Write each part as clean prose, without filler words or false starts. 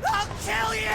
I'll kill you!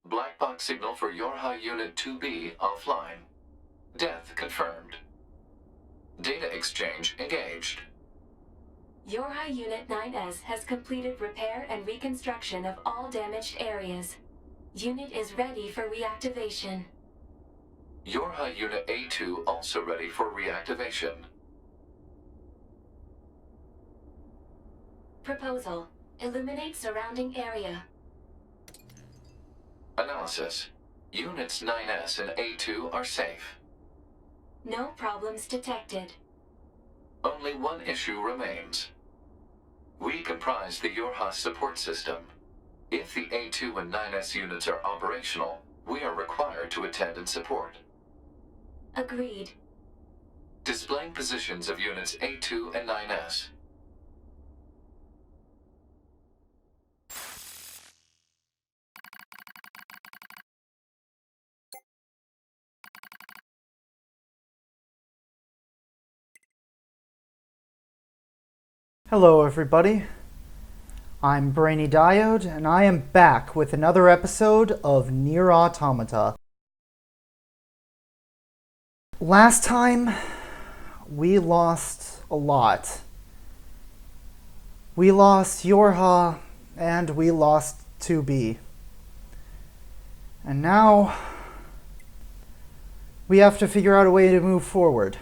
Black box signal for YoRHa Unit 2B offline. Death confirmed. Data exchange engaged. YoRHa Unit 9S has completed repair and reconstruction of all damaged areas. Unit is ready for reactivation. YoRHa Unit A2 also ready for reactivation. Proposal. Illuminate surrounding area. Analysis. Units 9S and A2 are safe. No problems detected. Only one issue remains. We comprise the YoRHa support system. If the A2 and 9S units are operational, we are required to attend and support. Agreed. Displaying positions of units A2 and 9S. Hello everybody, I'm Brainy Diode, and I am back with another episode of Nier Automata. Last time, we lost a lot. We lost YoRHa, and we lost 2B. And now, we have to figure out a way to move forward.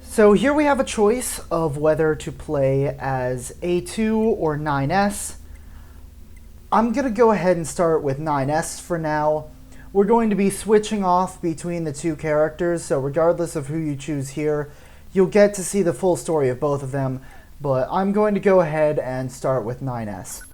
So here we have a choice of whether to play as A2 or 9S. I'm going to go ahead and start with 9S for now. We're going to be switching off between the two characters, so regardless of who you choose here, you'll get to see the full story of both of them, but I'm going to go ahead and start with 9S.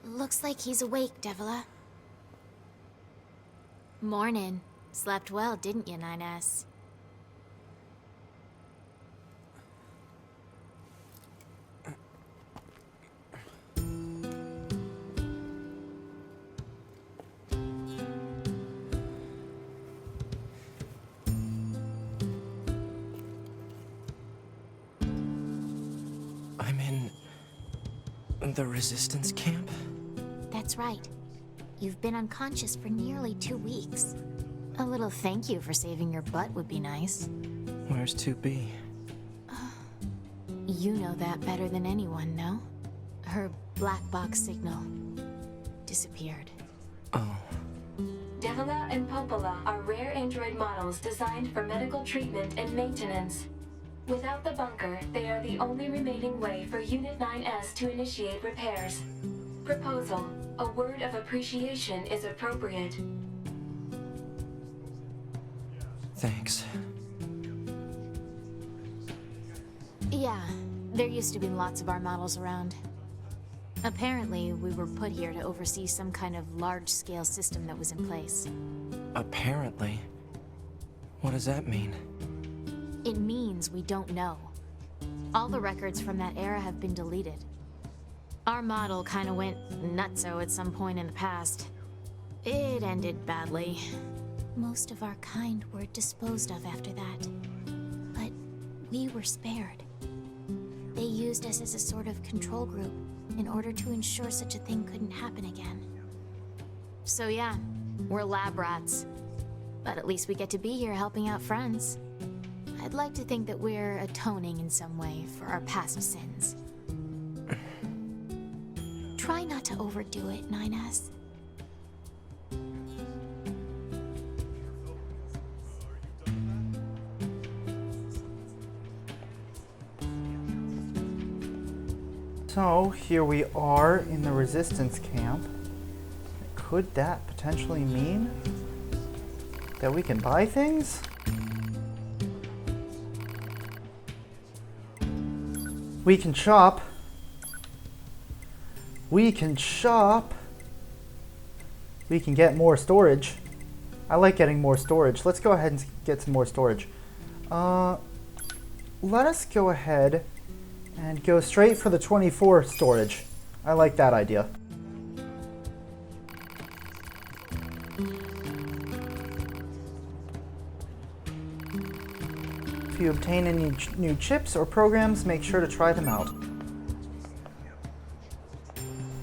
Looks like he's awake, Devila. Morning. Slept well, didn't you, 9S? I'm in the resistance camp? That's right. You've been unconscious for nearly 2 weeks. A little thank you for saving your butt would be nice. Where's 2B? You know that better than anyone, no? Her black box signal disappeared. Oh. Devila and Popola are rare android models designed for medical treatment and maintenance. Without the bunker, they are the only remaining way for Unit 9S to initiate repairs. Proposal. A word of appreciation is appropriate. Thanks. Yeah, there used to be lots of our models around. Apparently, we were put here to oversee some kind of large-scale system that was in place. Apparently. What does that mean? It means we don't know. All the records from that era have been deleted. Our model kinda went nutso at some point in the past. It ended badly. Most of our kind were disposed of after that. But we were spared. They used us as a sort of control group in order to ensure such a thing couldn't happen again. So yeah, we're lab rats. But at least we get to be here helping out friends. I'd like to think that we're atoning in some way for our past sins. Try not to overdo it, 9S. So, here we are in the resistance camp. Could that potentially mean that we can buy things? We can shop. We can shop. We can get more storage. I like getting more storage. Let's go ahead and get some more storage. Let us go ahead and go straight for the 24 storage. I like that idea. If you obtain any new chips or programs, make sure to try them out.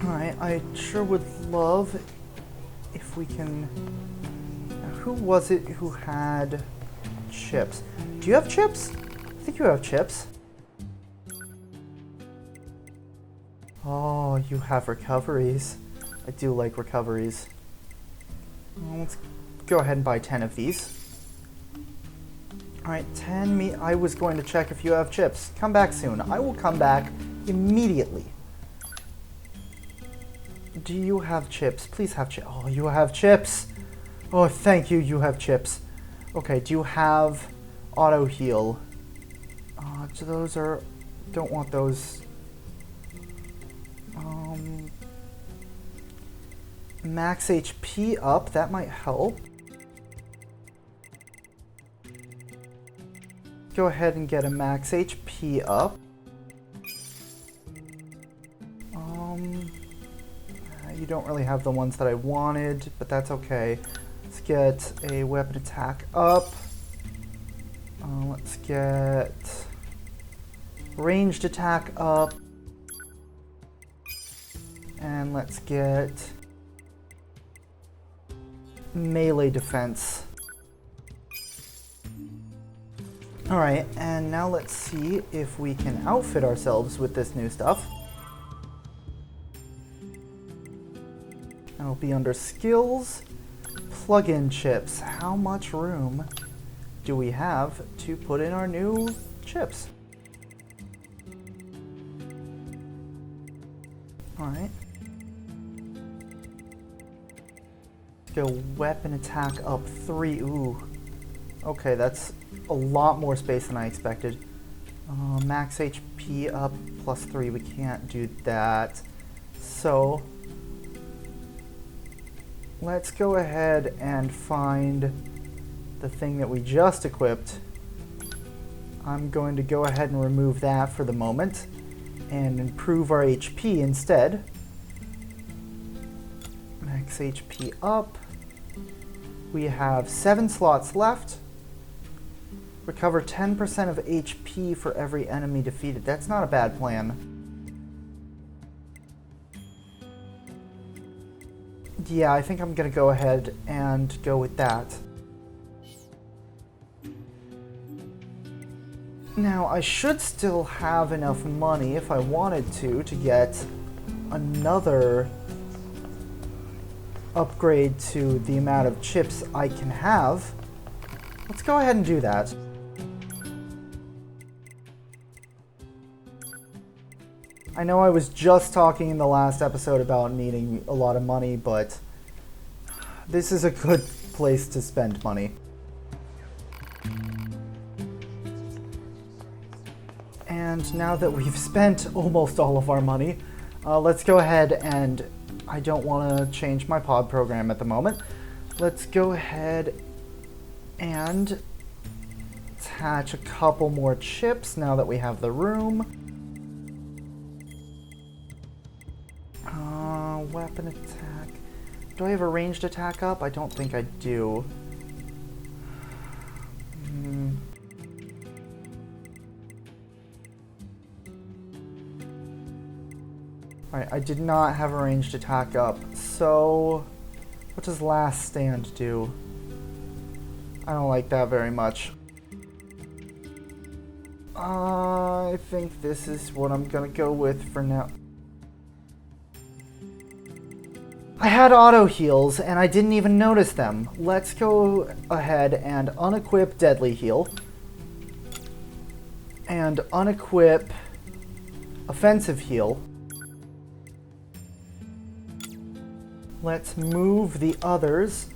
Alright, I sure would love if we can... Who was it who had chips? Do you have chips? I think you have chips. Oh, you have recoveries. I do like recoveries. Well, let's go ahead and buy 10 of these. Alright, 10 me. I was going to check if you have chips. Come back soon. I will come back immediately. Do you have chips? Please have chips. Oh, you have chips. Oh, thank you. You have chips. Okay, do you have auto heal? Those are... Don't want those. Max HP up. That might help. Go ahead and get a max HP up. You don't really have the ones that I wanted, but that's okay. Let's get a weapon attack up. Let's get ranged attack up. And let's get melee defense. Alright, and now let's see if we can outfit ourselves with this new stuff. That'll be under skills, plug-in chips. How much room do we have to put in our new chips? Alright. Let's go weapon attack up 3. Ooh. Okay, that's a lot more space than I expected. Max HP up +3. We can't do that. So let's go ahead and find the thing that we just equipped. I'm going to go ahead and remove that for the moment and improve our HP instead. Max HP up. We have 7 slots left. Recover 10% of HP for every enemy defeated. That's not a bad plan. Yeah, I think I'm gonna go ahead and go with that. Now, I should still have enough money if I wanted to get another upgrade to the amount of chips I can have. Let's go ahead and do that. I know I was just talking in the last episode about needing a lot of money, but this is a good place to spend money. And now that we've spent almost all of our money, let's go ahead and... I don't want to change my pod program at the moment. Let's go ahead and attach a couple more chips now that we have the room. Weapon attack. Do I have a ranged attack up? I don't think I do. Alright, I did not have a ranged attack up, so what does Last Stand do? I don't like that very much. I think this is what I'm gonna go with for now. I had auto heals and I didn't even notice them. Let's go ahead and unequip Deadly Heal. And unequip Offensive Heal. Let's move the others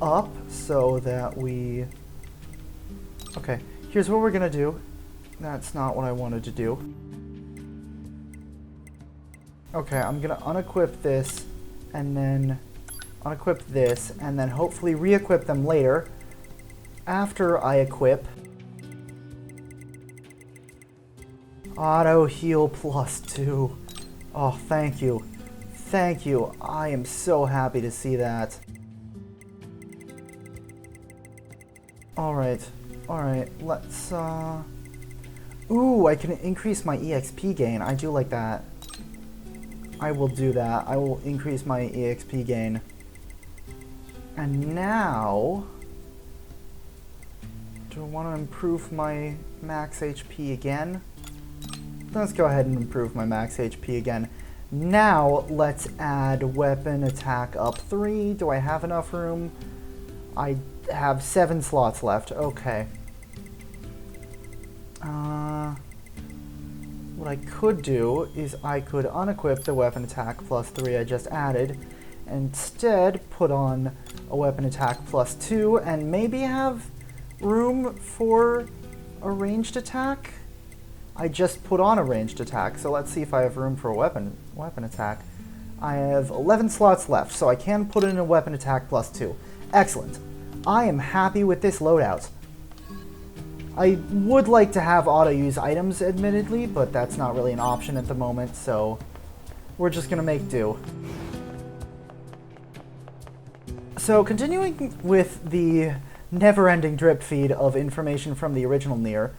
up so that we... Okay, here's what we're gonna do. That's not what I wanted to do. Okay, I'm gonna unequip this and then unequip this and then hopefully re-equip them later after I equip Auto Heal +2. Oh, thank you. Thank you. I am so happy to see that. Alright. Alright. Let's, Ooh, I can increase my EXP gain. I do like that. I will do that. I will increase my EXP gain. And now... do I want to improve my max HP again? Let's go ahead and improve my max HP again. Now, let's add weapon attack up 3. Do I have enough room? I have 7 slots left. Okay. What I could do is I could unequip the weapon attack +3 I just added, and instead put on a weapon attack +2 and maybe have room for a ranged attack? I just put on a ranged attack, so let's see if I have room for a weapon attack. I have 11 slots left, so I can put in a weapon attack +2. Excellent. I am happy with this loadout. I would like to have auto-use items, admittedly, but that's not really an option at the moment, so we're just gonna make do. So, continuing with the never-ending drip feed of information from the original Nier,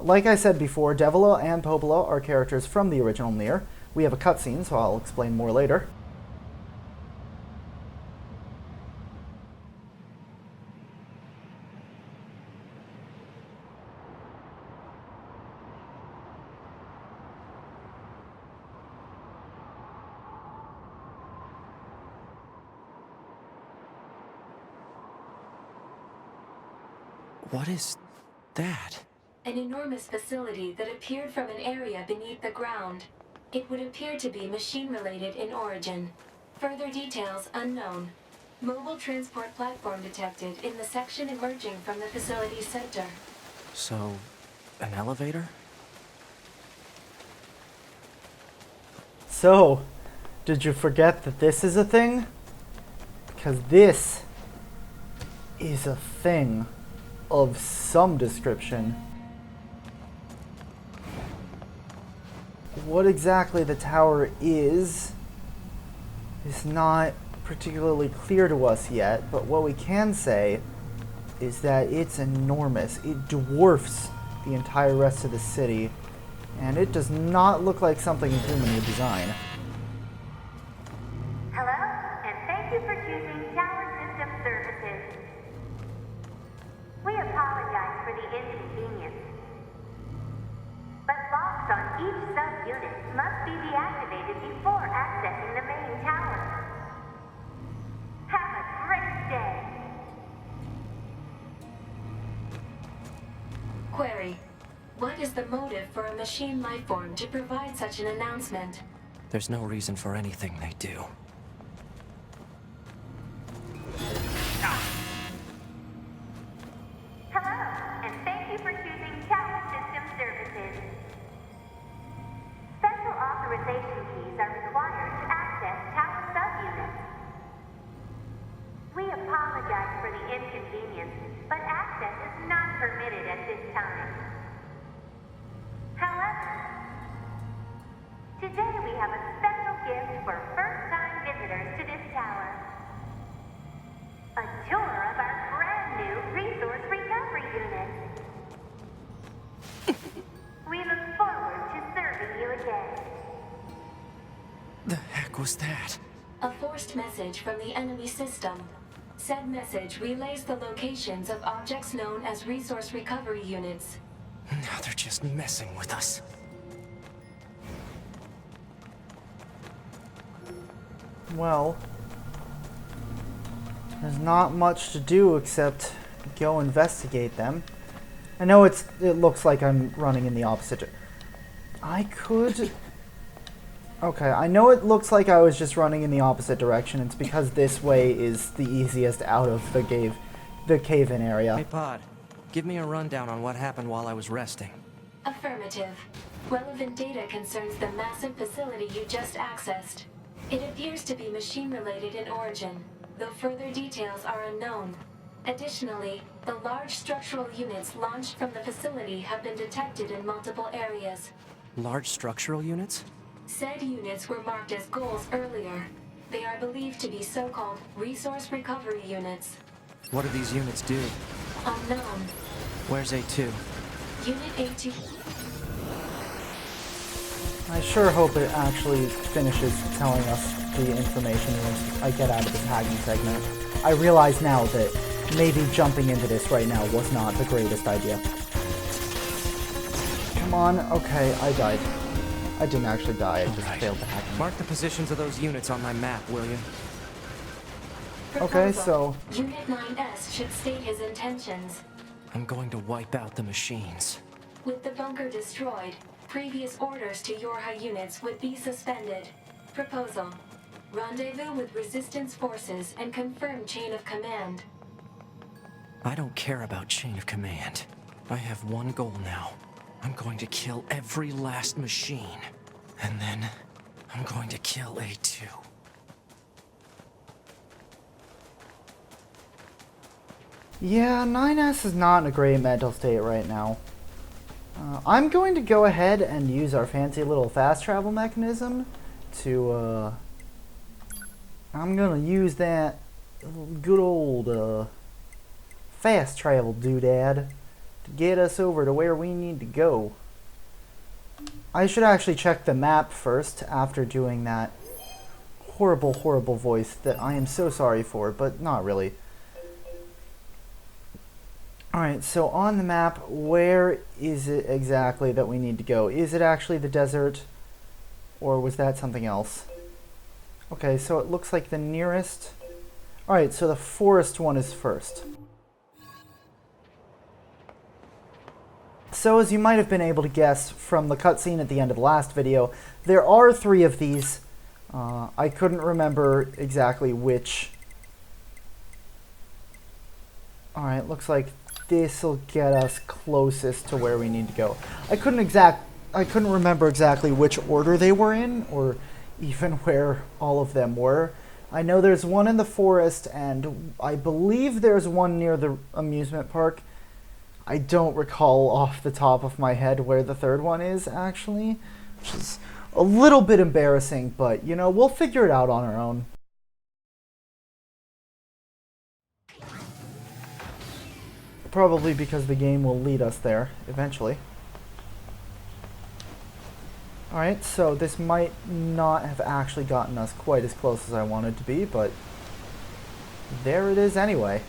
like I said before, Devila and Popola are characters from the original Nier. We have a cutscene, so I'll explain more later. What is that? An enormous facility that appeared from an area beneath the ground. It would appear to be machine-related in origin. Further details unknown. Mobile transport platform detected in the section emerging from the facility's center. So, an elevator? So, did you forget that this is a thing? Because this is a thing of some description. What exactly the tower is not particularly clear to us yet, but what we can say is that it's enormous. It dwarfs the entire rest of the city, and it does not look like something a human would design. Hello, and thank you for choosing Tower System Services. We apologize for the inconvenience, but locks on each subunit must be deactivated before accessing the main tower. Have a great day. Query. What is the motive for a machine lifeform to provide such an announcement? There's no reason for anything they do. Hello, and thank you for choosing Tower System Services. Today we have a special gift for first-time visitors to this tower. A tour of our brand new resource recovery unit. We look forward to serving you again. The heck was that? A forced message from the enemy system. Said message relays the locations of objects known as resource recovery units. Now they're just messing with us. Well, there's not much to do except go investigate them. I know it looks like I'm running in the opposite. I could... Okay, I know it looks like I was just running in the opposite direction. It's because this way is the easiest out of the cave-in area. Hey, Pod. Give me a rundown on what happened while I was resting. Affirmative. Relevant data concerns the massive facility you just accessed. It appears to be machine-related in origin, though further details are unknown. Additionally, the large structural units launched from the facility have been detected in multiple areas. Large structural units? Said units were marked as goals earlier. They are believed to be so-called resource recovery units. What do these units do? Unknown. Where's A2? Unit A2. I sure hope it actually finishes telling us the information once I get out of this hacking segment. I realize now that maybe jumping into this right now was not the greatest idea. Come on, okay, I died. I didn't actually die, I just failed the hacking. Mark the positions of those units on my map, will you? Okay, so... Unit 9S should state his intentions. I'm going to wipe out the machines. With the bunker destroyed, previous orders to YoRHa units would be suspended. Proposal. Rendezvous with resistance forces and confirm chain of command. I don't care about chain of command. I have one goal now. I'm going to kill every last machine. And then I'm going to kill A2. Yeah, 9S is not in a great mental state right now. I'm going to go ahead and use our fancy little fast travel mechanism to, I'm gonna use that good old, fast travel doodad to get us over to where we need to go. I should actually check the map first after doing that horrible, horrible voice that I am so sorry for, but not really. Alright, so on the map, where is it exactly that we need to go? Is it actually the desert, or was that something else? Okay, so it looks like the nearest... Alright, so the forest one is first. So as you might have been able to guess from the cutscene at the end of the last video, there are 3 of these. I couldn't remember exactly which. Alright, looks like this'll get us closest to where we need to go. I couldn't remember exactly which order they were in, or even where all of them were. I know there's one in the forest, and I believe there's one near the amusement park. I don't recall off the top of my head where the third one is, actually, which is a little bit embarrassing, but, you know, we'll figure it out on our own. Probably because the game will lead us there, eventually. Alright, so this might not have actually gotten us quite as close as I wanted to be, but there it is anyway.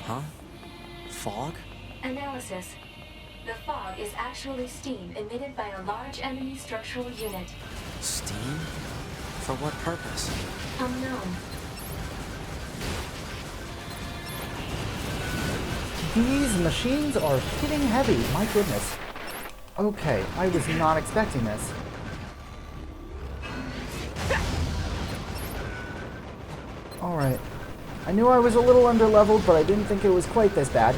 Huh? Fog? Analysis. The fog is actually steam emitted by a large enemy structural unit. Steam? For what purpose? Unknown. These machines are hitting heavy, my goodness. Okay, I was not expecting this. Alright. I knew I was a little underleveled, but I didn't think it was quite this bad.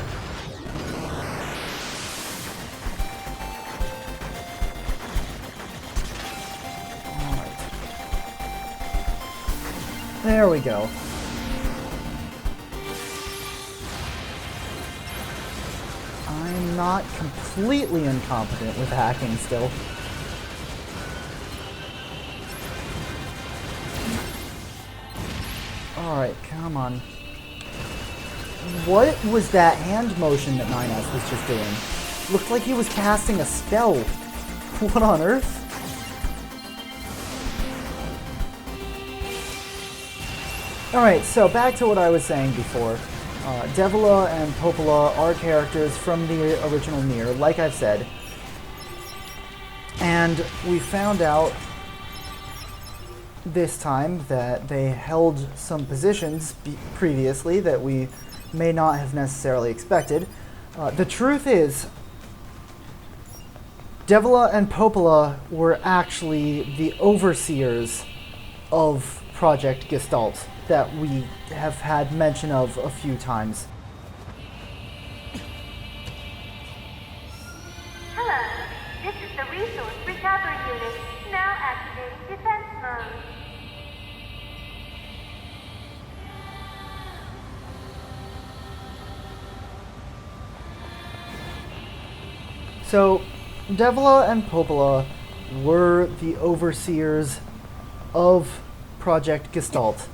Alright. There we go. I'm not completely incompetent with hacking still. Alright, come on. What was that hand motion that 9S was just doing? Looked like he was casting a spell. What on earth? Alright, so back to what I was saying before. Devila and Popola are characters from the original Nier, like I've said. And we found out this time that they held some positions previously that we may not have necessarily expected. The truth is, Devila and Popola were actually the overseers of Project Gestalt that we have had mention of a few times. Hello, this is the Resource Recovery Unit, now activating defense mode. So, Devila and Popola were the overseers of Project Gestalt.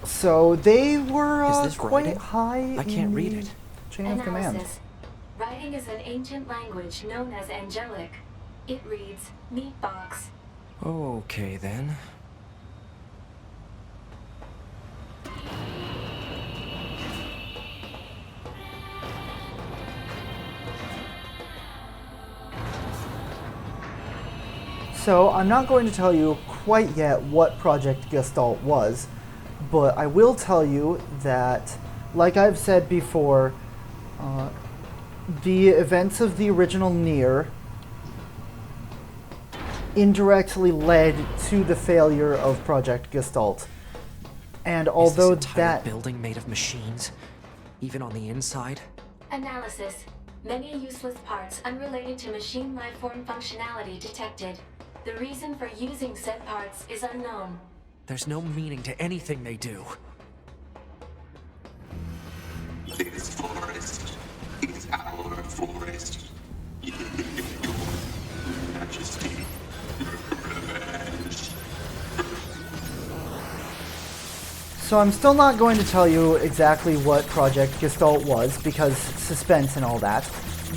So they were Is this quite writing? high I can't in read the it. chain of command. Analysis. Writing is an ancient language known as angelic. It reads, meat box. Okay then. So I'm not going to tell you quite yet what Project Gestalt was, but I will tell you that, like I've said before, the events of the original Nier indirectly led to the failure of Project Gestalt. And although Is this entire that building made of machines, even on the inside? Analysis. Many useless parts unrelated to machine lifeform functionality detected. The reason for using said parts is unknown. There's no meaning to anything they do. This forest is our forest. Your Majesty, revenge. So I'm still not going to tell you exactly what Project Gestalt was, because suspense and all that,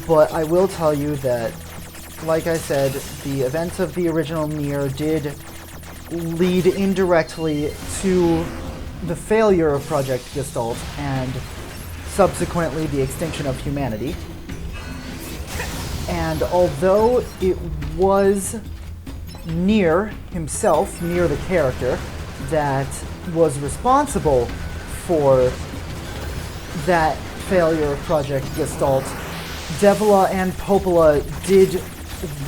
but I will tell you that, like I said, the events of the original Nier did lead indirectly to the failure of Project Gestalt and subsequently the extinction of humanity. And although it was Nier himself, Nier the character, that was responsible for that failure of Project Gestalt, Devila and Popola did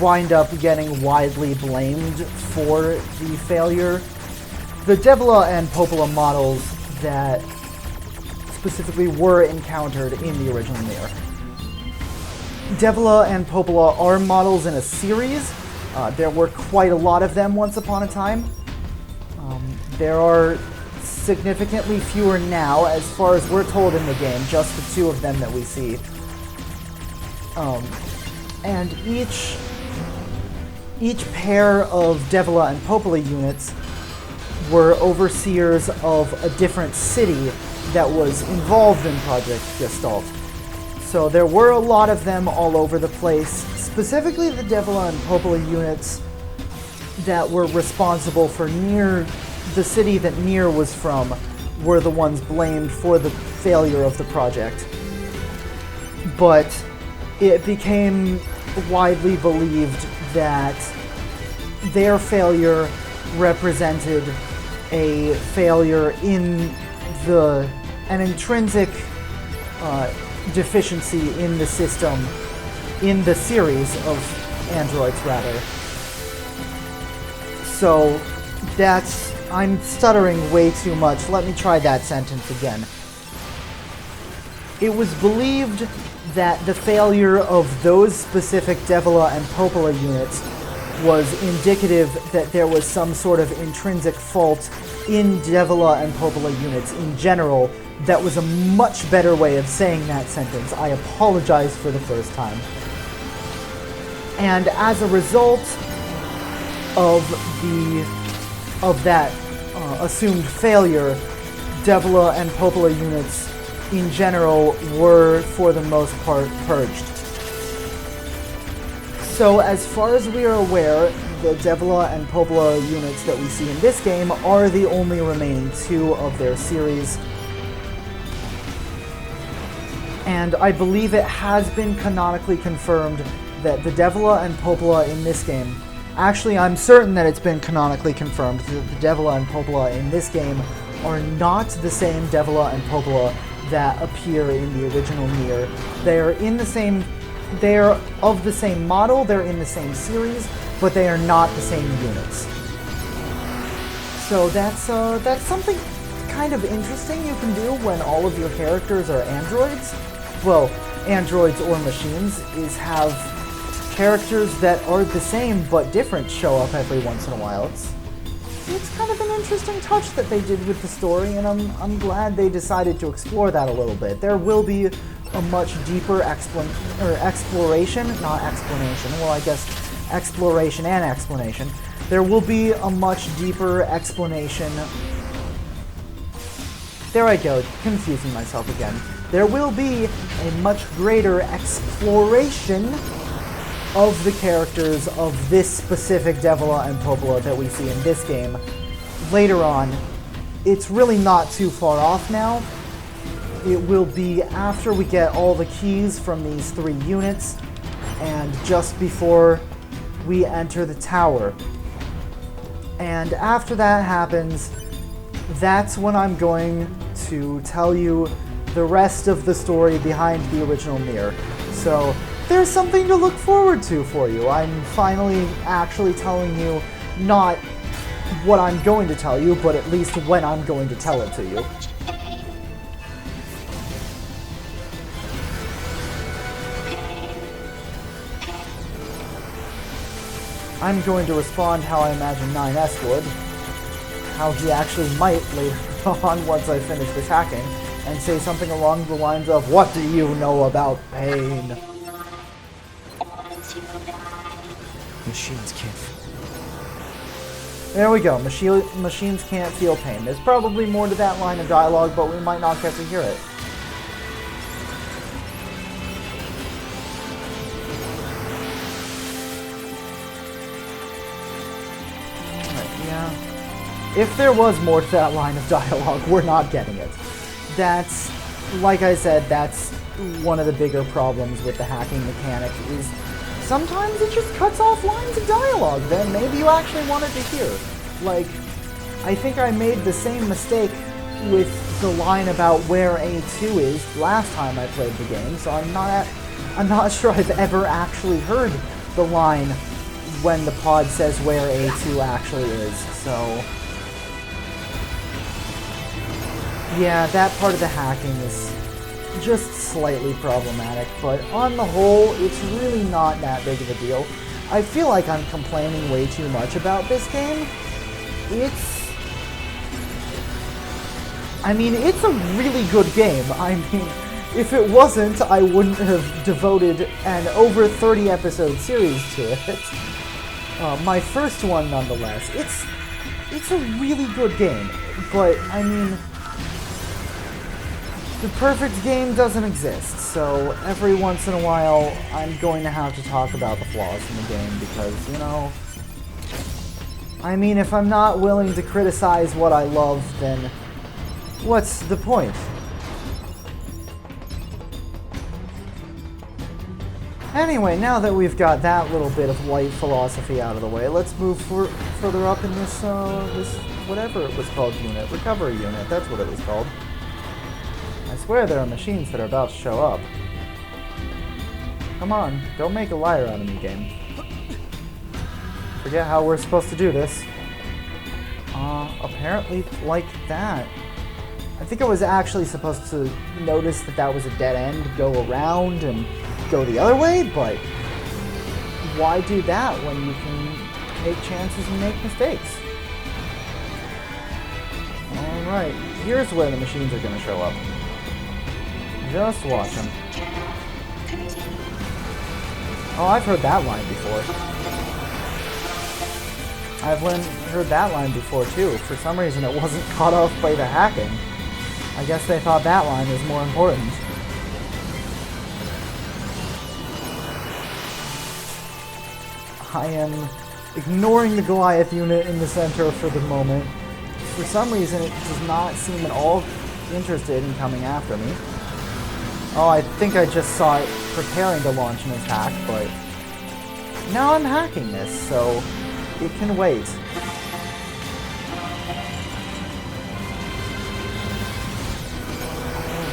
wind up getting widely blamed for the failure. The Devila and Popola models that specifically were encountered in the original Nier. Devila and Popola are models in a series. There were quite a lot of them once upon a time. There are significantly fewer now, as far as we're told in the game, just the two of them that we see. And each pair of Devila and Popola units were overseers of a different city that was involved in Project Gestalt. So there were a lot of them all over the place. Specifically the Devila and Popola units that were responsible for Nier, the city that Nier was from, were the ones blamed for the failure of the project. But it became widely believed that their failure represented a failure in an intrinsic deficiency in the system, in the series of androids rather. So I'm stuttering way too much. Let me try that sentence again. It was believed that the failure of those specific Devila and Popola units was indicative that there was some sort of intrinsic fault in Devila and Popola units in general. That was a much better way of saying that sentence. I apologize for the first time. And as a result of that assumed failure, Devila and Popola units in general were, for the most part, purged. So as far as we are aware, the Devila and Popola units that we see in this game are the only remaining two of their series. And I believe it has been canonically confirmed that the Devila and Popola in this game, actually I'm certain that it's been canonically confirmed that the Devila and Popola in this game are not the same Devila and Popola that appear in the original Nier. They're of the same model, they're in the same series, but they are not the same units. So that's something kind of interesting you can do when all of your characters are androids. Well, androids or machines, is have characters that are the same but different show up every once in a while. It's kind of an interesting touch that they did with the story, and I'm glad they decided to explore that a little bit. There will be a much deeper exploration, not explanation, well I guess exploration and explanation. There will be a much deeper explanation. There I go, confusing myself again. There will be a much greater exploration of the characters of this specific Devila and Popola that we see in this game later on. It's really not too far off now. It will be after we get all the keys from these three units and just before we enter the tower. And after that happens, that's when I'm going to tell you the rest of the story behind the original Nier. So there's something to look forward to for you. I'm finally actually telling you not what I'm going to tell you, but at least when I'm going to tell it to you. I'm going to respond how I imagine 9S would. How he actually might later on once I finish this hacking, and say something along the lines of, "What do you know about pain?" Machines can't. There we go. Machines can't feel pain. There's probably more to that line of dialogue, but we might not get to hear it. Yeah. If there was more to that line of dialogue, we're not getting it. That's, like I said, that's one of the bigger problems with the hacking mechanic, is sometimes it just cuts off lines of dialogue that maybe you actually wanted to hear. Like, I think I made the same mistake with the line about where A2 is last time I played the game, so I'm not sure I've ever actually heard the line when the pod says where A2 actually is, so yeah, that part of the hacking is just slightly problematic, but on the whole, it's really not that big of a deal. I feel like I'm complaining way too much about this game. It's a really good game. I mean, if it wasn't, I wouldn't have devoted an over 30 episode series to it. My first one, nonetheless. It's a really good game, but I mean, the perfect game doesn't exist, so every once in a while I'm going to have to talk about the flaws in the game because, you know, I mean, if I'm not willing to criticize what I love, then what's the point? Anyway, now that we've got that little bit of light philosophy out of the way, let's move further up in this whatever it was called unit. Recovery unit, that's what it was called. I swear there are machines that are about to show up. Come on, don't make a liar out of me, game. Forget how we're supposed to do this. Apparently like that. I think I was actually supposed to notice that that was a dead end, go around and go the other way, but why do that when you can take chances and make mistakes. Alright, here's where the machines are going to show up. Just watch them. Oh, I've heard that line before. I've heard that line before too. For some reason it wasn't caught off by the hacking. I guess they thought that line was more important. I am ignoring the Goliath unit in the center for the moment. For some reason it does not seem at all interested in coming after me. Oh, I think I just saw it preparing to launch an attack, but now I'm hacking this, so it can wait.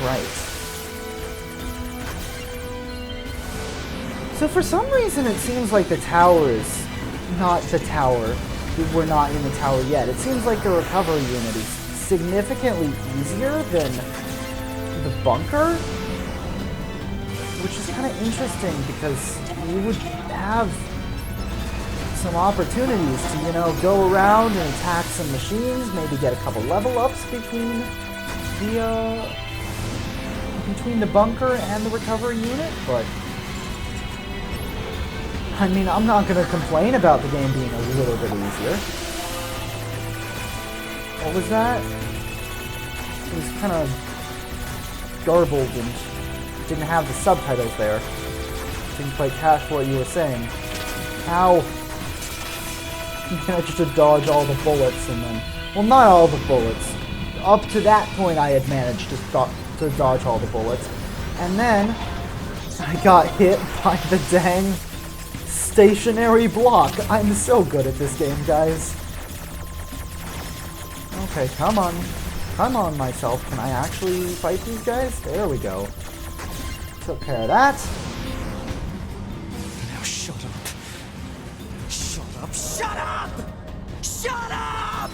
Alright. So for some reason it seems like the tower is not the tower. We're not in the tower yet. It seems like the recovery unit is significantly easier than the bunker, which is kind of interesting because you would have some opportunities to, you know, go around and attack some machines, maybe get a couple level ups between the bunker and the recovery unit, but I mean, I'm not going to complain about the game being a little bit easier. What was that? It was kind of garbled and didn't have the subtitles there. Didn't quite catch what you were saying. Ow! I just to dodge all the bullets and then... Well, not all the bullets. Up to that point I had managed to dodge all the bullets. And then I got hit by the dang stationary block. I'm so good at this game, guys. Okay, come on. Come on, myself. Can I actually fight these guys? There we go. Took care of that. Now shut up. Shut up. Shut up! Shut up!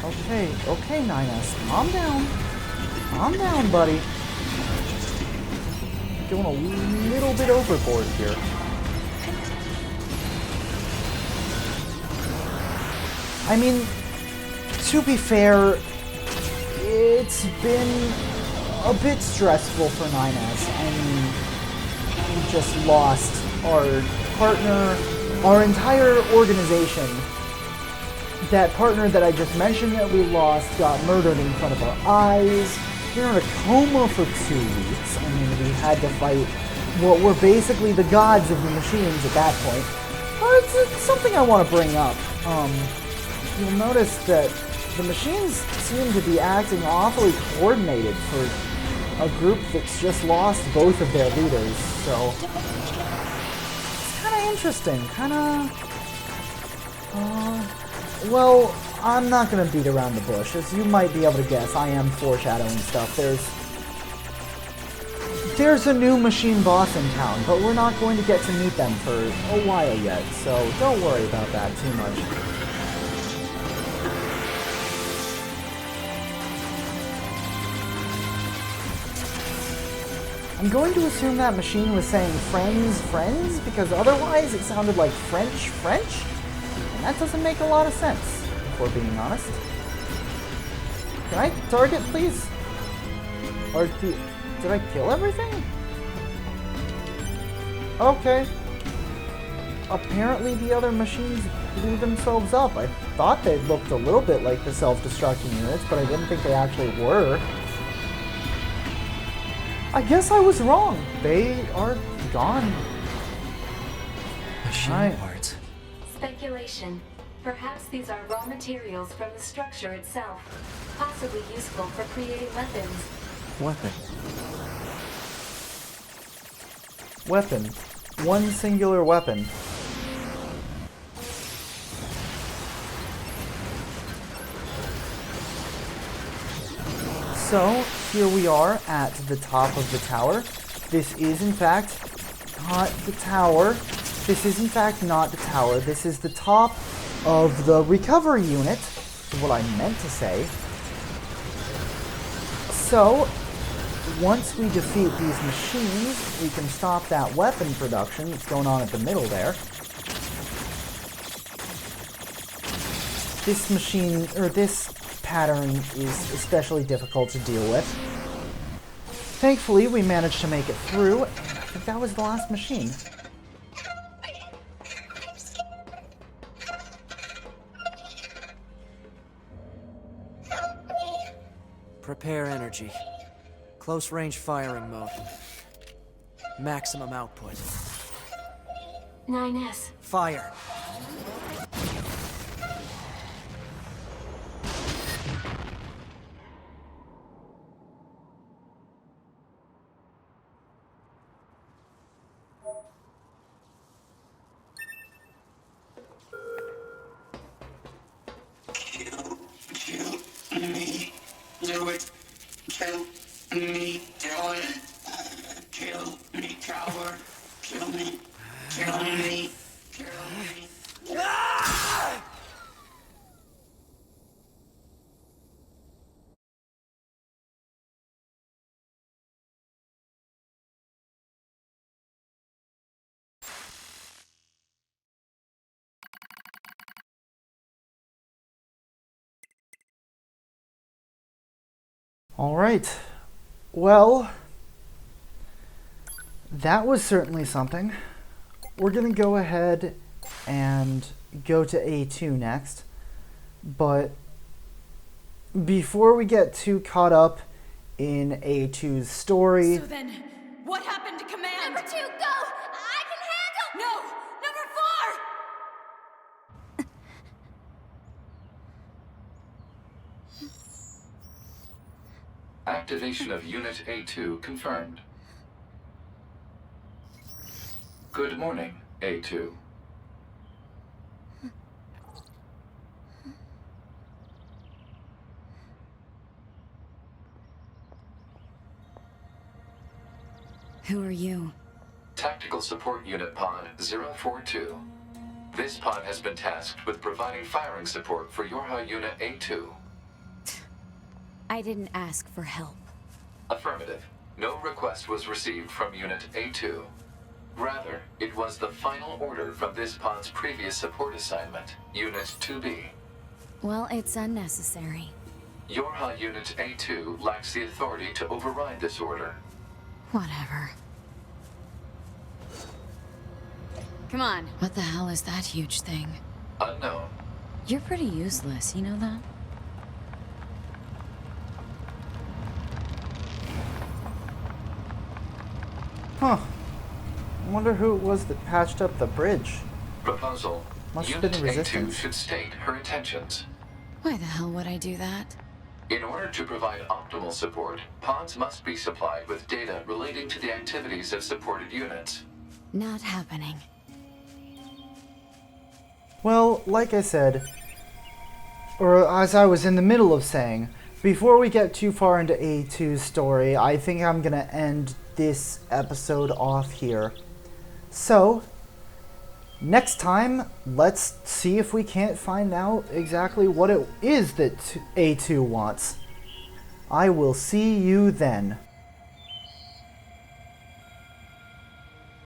Okay, okay, 9S. Calm down. Calm down, buddy. Going a little bit overboard here. I mean, to be fair, it's been a bit stressful for 9S. I mean, we just lost our partner, our entire organization. That partner that I just mentioned that we lost got murdered in front of our eyes. We were in a coma for 2 weeks. I mean, we had to fight what were basically the gods of the machines at that point. It's something I want to bring up. You'll notice that the machines seem to be acting awfully coordinated for a group that's just lost both of their leaders, so it's kind of interesting, well, I'm not going to beat around the bush. As you might be able to guess, I am foreshadowing stuff. There's a new machine boss in town, but we're not going to get to meet them for a while yet, so don't worry about that too much. I'm going to assume that machine was saying friends, friends, because otherwise it sounded like French, French, and that doesn't make a lot of sense, if we're being honest. Can I target, please? Or did I kill everything? Okay. Apparently the other machines blew themselves up. I thought they looked a little bit like the self-destructing units, but I didn't think they actually were. I guess I was wrong. They are gone. Machine parts. Speculation. Perhaps these are raw materials from the structure itself, possibly useful for creating weapons. Weapon. Weapon. One singular weapon. So, here we are at the top of the tower. This is in fact not the tower. This is in fact not the tower. This is the top of the recovery unit, is what I meant to say. So, once we defeat these machines, we can stop that weapon production that's going on at the middle there. this machine, or this pattern, is especially difficult to deal with. Thankfully, we managed to make it through, and I think that was the last machine. Prepare energy. Close range firing mode. Maximum output. 9S. Fire. Kill me. Do it. Kill me. Do it. Kill me, coward. Kill me. Kill me. Kill me. Alright. Well, that was certainly something. We're going to go ahead and go to A2 next. But before we get too caught up in A2's story... So then, what happened to command? Number 2, go! I can handle... No! Number 4! Activation of Unit A2 confirmed. Good morning, A2. Who are you? Tactical Support Unit Pod 042. This pod has been tasked with providing firing support for YoRHa Unit A2. I didn't ask for help. Affirmative. No request was received from Unit A2. Rather, it was the final order from this pod's previous support assignment, Unit 2B. Well, it's unnecessary. YoRHa Unit A2 lacks the authority to override this order. Whatever. Come on. What the hell is that huge thing? Unknown. You're pretty useless, you know that? Huh. I wonder who it was that patched up the bridge. Proposal. Must have Unit been A2 resistance. should state her intentions. Why the hell would I do that? In order to provide optimal support, pods must be supplied with data relating to the activities of supported units. Not happening. Well, like I said, or as I was in the middle of saying, before we get too far into A2's story, I think I'm going to end this episode off here. So, next time, let's see if we can't find out exactly what it is that A2 wants. I will see you then.